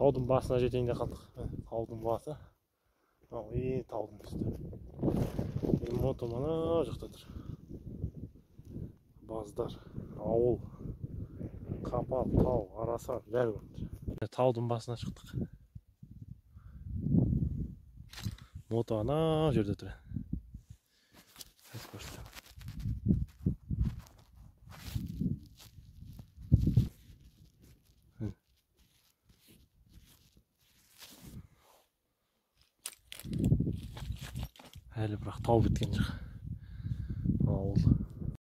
Таудың басына жетейін де қалдық. Таудың басы. Таудың үсті. Мото мана жақта тұр. Баздар, ауыл, Қапал, тау, Арасан, бәрі көрінді. Таудың басына шықтық. Мото ана жерде тұр. Әлі бірақ тау біткен жоқ.